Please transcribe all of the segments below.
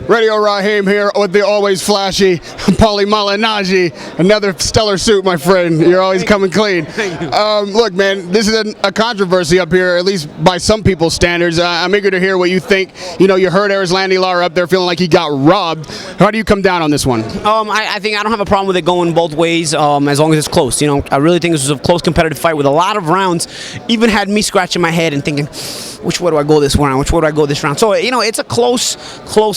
Radio Rahim here with the always flashy Paulie Malignaggi. Another stellar suit, my friend. You're always coming clean. Look, man, this is a controversy up here, at least by some people's standards. I'm eager to hear what you think. You know, you heard Erislandy Lara up there feeling like he got robbed. How do you come down on this one? I think I don't have a problem with it going both ways, as long as it's close. You know, I really think this was a close competitive fight with a lot of rounds. Even had me scratching my head and thinking, which way do I go this round? Which way do I go this round? So, you know, it's a close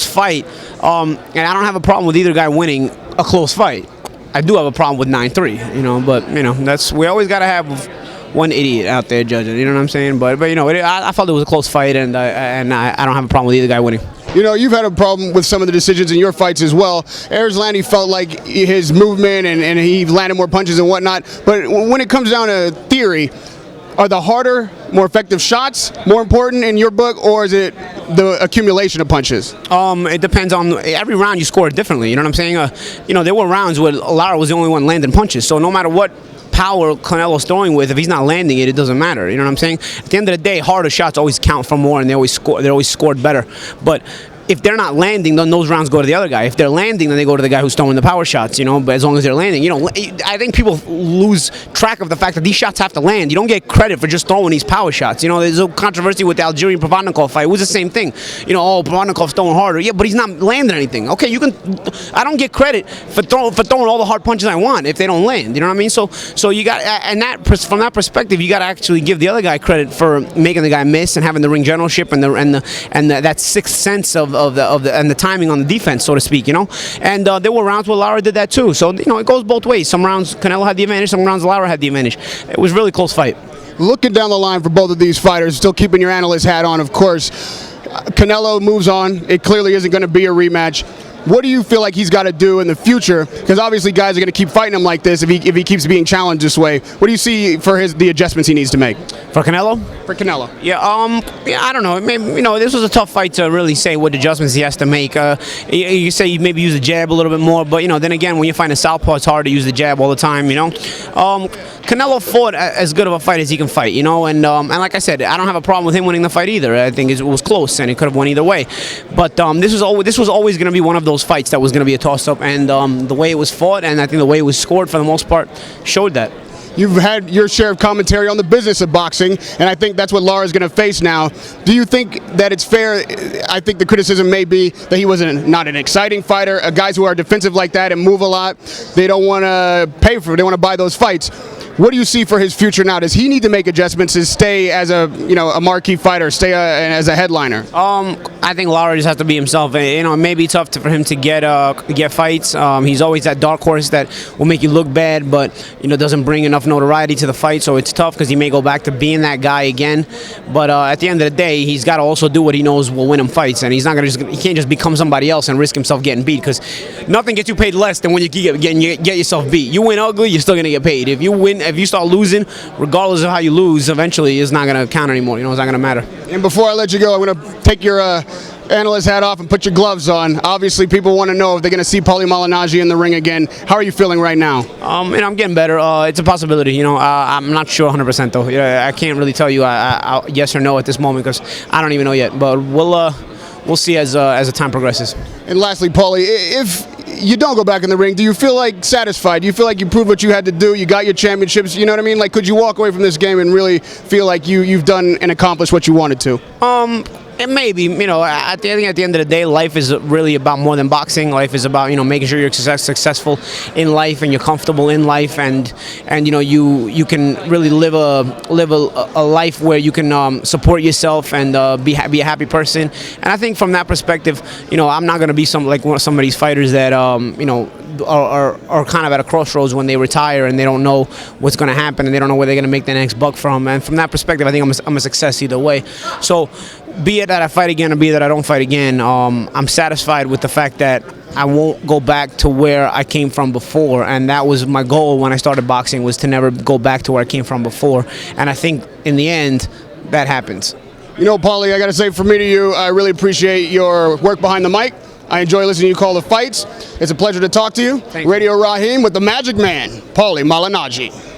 fight. And I don't have a problem with either guy winning a close fight. I do have a problem with 9-3, you know, but, you know, we always got to have one idiot out there judging, you know what I'm saying? But you know, I felt it was a close fight, and I don't have a problem with either guy winning. You know, you've had a problem with some of the decisions in your fights as well. Erislandy felt like his movement and he landed more punches and whatnot. But when it comes down to theory, are the harder, more effective shots more important in your book, or is it the accumulation of punches? It depends on every round you score it differently. You know what I'm saying? You know, there were rounds where Lara was the only one landing punches. So no matter what power Canelo's throwing with, if he's not landing it, it doesn't matter. You know what I'm saying? At the end of the day, harder shots always count for more, and they always score. They're always scored better. But if they're not landing, then those rounds go to the other guy. If they're landing, then they go to the guy who's throwing the power shots, you know, but as long as they're landing. You know, I think people lose track of the fact that these shots have to land. You don't get credit for just throwing these power shots. You know, there's a controversy with the Algerian Provodnikov fight. It was the same thing. You know, oh, Provodnikov's throwing harder. Yeah, but he's not landing anything. Okay, I don't get credit for throwing all the hard punches I want if they don't land. You know what I mean? So you got, and from that perspective, you got to actually give the other guy credit for making the guy miss and having the ring generalship and that sixth sense of the timing on the defense, so to speak, you know. And there were rounds where Lara did that too. So, you know, it goes both ways. Some rounds Canelo had the advantage, some rounds Lara had the advantage. It was a really close fight. Looking down the line for both of these fighters, still keeping your analyst hat on, of course, Canelo moves on. It clearly isn't going to be a rematch. What do you feel like he's got to do in the future? Because obviously guys are going to keep fighting him like this if he keeps being challenged this way. What do you see for the adjustments he needs to make? For Canelo? For Canelo. Yeah, I don't know. Maybe, you know, this was a tough fight to really say what adjustments he has to make. You say you maybe use the jab a little bit more, but, you know, then again, when you find a southpaw, it's hard to use the jab all the time, you know. Canelo fought as good of a fight as he can fight, you know, and like I said, I don't have a problem with him winning the fight either. I think it was close, and it could have won either way. But this was always going to be one of those fights that was going to be a toss-up, and the way it was fought, and I think the way it was scored for the most part, showed that. You've had your share of commentary on the business of boxing, and I think that's what Lara's going to face now. Do you think that it's fair? I think the criticism may be that he was not an exciting fighter. Guys who are defensive like that and move a lot, they don't want to pay for it. They want to buy those fights. What do you see for his future now? Does he need to make adjustments to stay as a marquee fighter, stay as a headliner? I think Lara just has to be himself. You know, it may be tough for him to get fights. He's always that dark horse that will make you look bad, but, you know, doesn't bring enough notoriety to the fight. So it's tough because he may go back to being that guy again. But at the end of the day, he's got to also do what he knows will win him fights, and he can't just become somebody else and risk himself getting beat, because nothing gets you paid less than when you get yourself beat. You win ugly, you're still gonna get paid. If you start losing, regardless of how you lose, eventually it's not going to count anymore. You know, it's not going to matter. And before I let you go, I'm going to take your analyst hat off and put your gloves on. Obviously, people want to know if they're going to see Paulie Malignaggi in the ring again. How are you feeling right now? And I'm getting better. It's a possibility. You know, I'm not sure 100% though. I can't really tell you yes or no at this moment, because I don't even know yet. But we'll see as the time progresses. And lastly, Paulie, if you don't go back in the ring, do you feel like satisfied? Do you feel like you proved what you had to do? You got your championships, you know what I mean? Like, could you walk away from this game and really feel like you've done and accomplished what you wanted to? And maybe, you know, I think at the end of the day, life is really about more than boxing. Life is about, you know, making sure you're successful in life and you're comfortable in life, and you know, you can really live a life where you can support yourself and be a happy person. And I think from that perspective, you know, I'm not going to be some of these fighters that you know, are kind of at a crossroads when they retire and they don't know what's going to happen and they don't know where they're going to make their next buck from. And from that perspective, I think I'm a success either way. So, be it that I fight again or be it that I don't fight again, I'm satisfied with the fact that I won't go back to where I came from before, and that was my goal when I started boxing, was to never go back to where I came from before. And I think in the end, that happens. You know, Paulie, I got to say, from me to you, I really appreciate your work behind the mic. I enjoy listening to you call the fights. It's a pleasure to talk to you. Thank you. Radio Rahim with the Magic Man, Paulie Malignaggi.